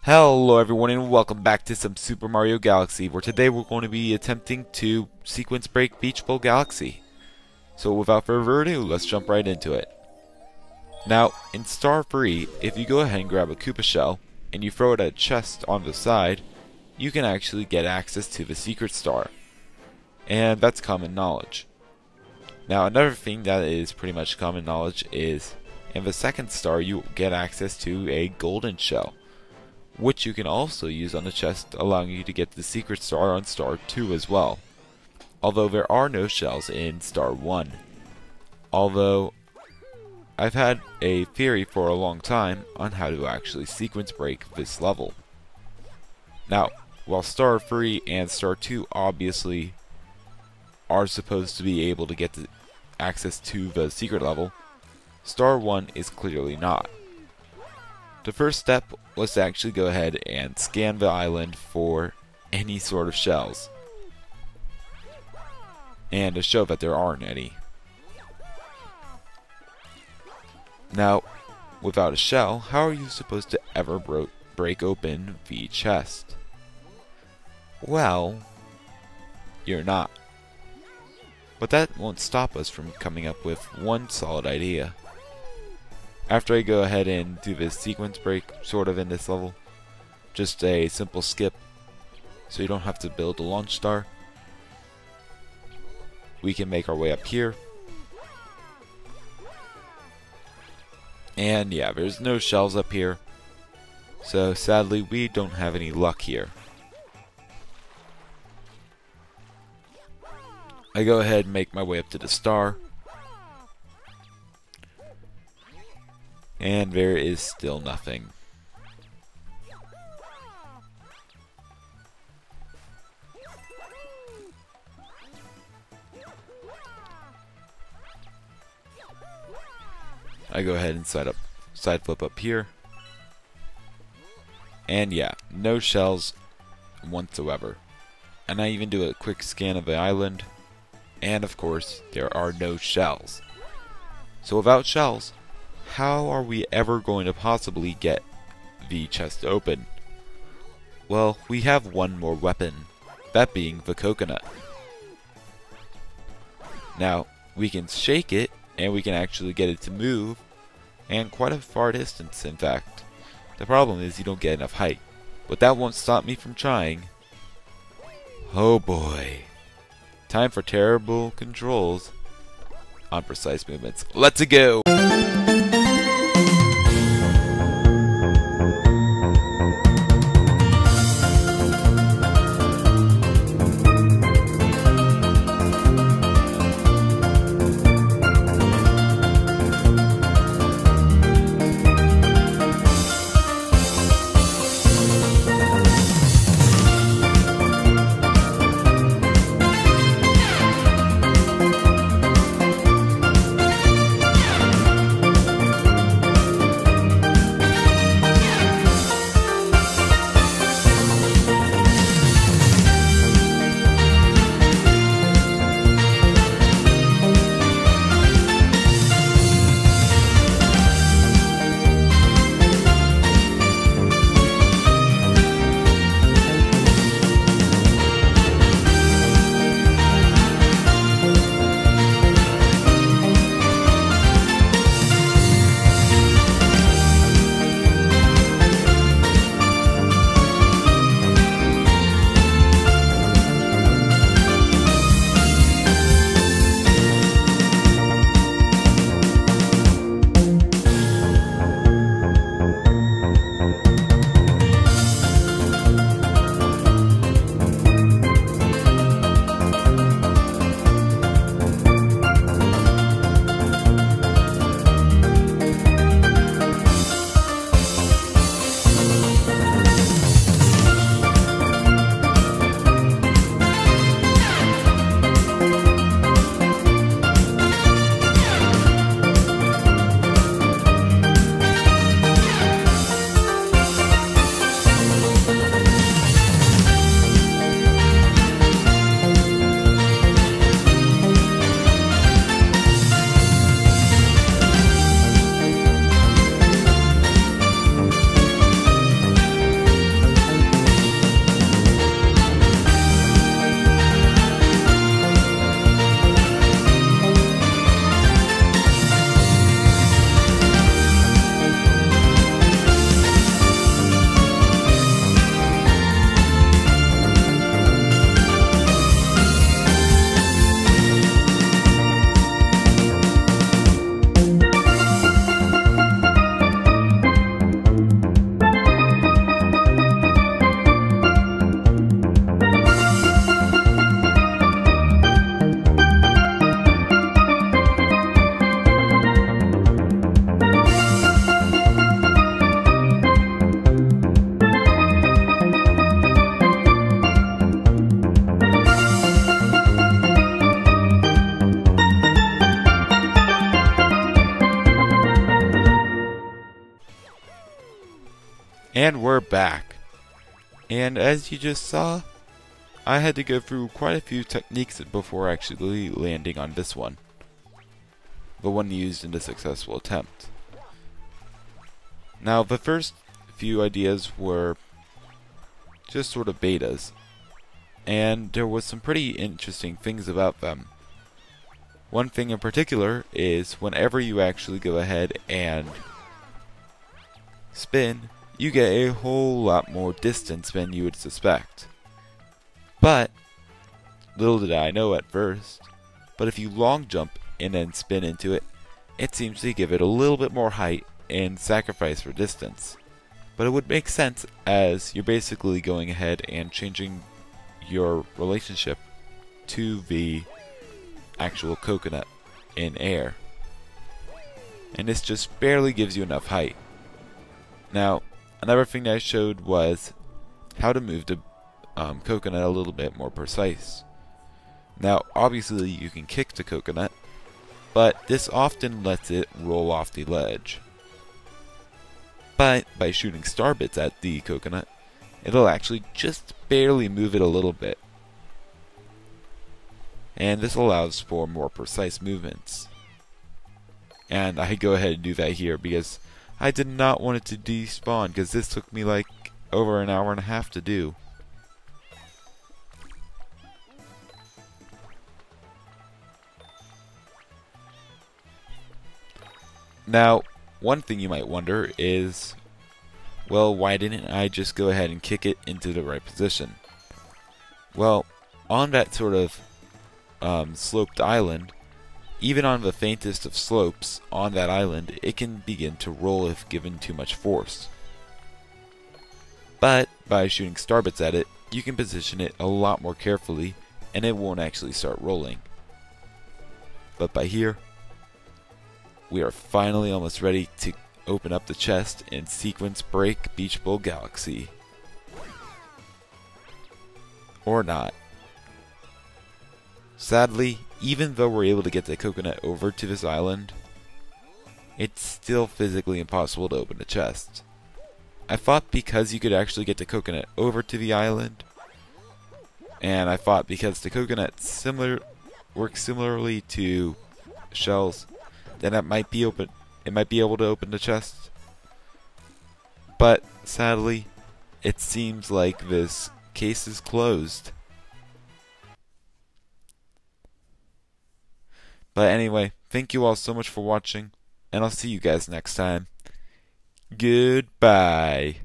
Hello everyone and welcome back to some Super Mario Galaxy, where today we're going to be attempting to sequence break Peach Bowl Galaxy. So without further ado, let's jump right into it. Now, in Star Free, if you go ahead and grab a Koopa Shell, and you throw it at a chest on the side, you can actually get access to the secret star. And that's common knowledge. Now another thing that is pretty much common knowledge is, in the second star you get access to a golden shell, which you can also use on the chest, allowing you to get the secret star on Star 2 as well. Although there are no shells in Star 1. Although, I've had a theory for a long time on how to actually sequence break this level. Now, while Star 3 and Star 2 obviously are supposed to be able to get access to the secret level, Star 1 is clearly not. The first step was to actually go ahead and scan the island for any sort of shells, and to show that there aren't any. Now, without a shell, how are you supposed to ever break open the chest? Well, you're not. But that won't stop us from coming up with one solid idea. After I go ahead and do this sequence break, sort of in this level, just a simple skip, so you don't have to build a launch star, we can make our way up here. And yeah, there's no shells up here, so sadly we don't have any luck here. I go ahead and make my way up to the star, and there is still nothing. I go ahead and side flip up here, and yeah, no shells whatsoever. And I even do a quick scan of the island, and of course there are no shells. So without shells, how are we ever going to possibly get the chest open? Well, we have one more weapon, that being the coconut. Now, we can shake it, and we can actually get it to move, and quite a far distance in fact. The problem is you don't get enough height, but that won't stop me from trying. Oh boy. Time for terrible controls on precise movements. Let's go! And we're back. And as you just saw, I had to go through quite a few techniques before actually landing on this one. The one used in the successful attempt. Now, the first few ideas were just sort of betas, and there was some pretty interesting things about them. One thing in particular is whenever you actually go ahead and spin, you get a whole lot more distance than you would suspect. But, little did I know at first, but if you long jump and then spin into it, it seems to give it a little bit more height and sacrifice for distance. But it would make sense as you're basically going ahead and changing your relationship to the actual coconut in air. And this just barely gives you enough height. Now, another thing that I showed was how to move the coconut a little bit more precise. Now, obviously you can kick the coconut, but this often lets it roll off the ledge. But by shooting star bits at the coconut, it'll actually just barely move it a little bit. And this allows for more precise movements. And I go ahead and do that here because I did not want it to despawn, because this took me like over an hour and a half to do. Now, one thing you might wonder is, well, why didn't I just go ahead and kick it into the right position? Well, on that sort of sloped island, even on the faintest of slopes on that island, it can begin to roll if given too much force. But by shooting starbits at it, you can position it a lot more carefully and it won't actually start rolling. But by here, we are finally almost ready to open up the chest and sequence break Beach Bowl Galaxy. Or not. Sadly, even though we're able to get the coconut over to this island, it's still physically impossible to open the chest. I thought because you could actually get the coconut over to the island, and I thought because the coconut works similarly to shells, then it might be able to open the chest. But sadly, it seems like this case is closed. But anyway, thank you all so much for watching, and I'll see you guys next time. Goodbye.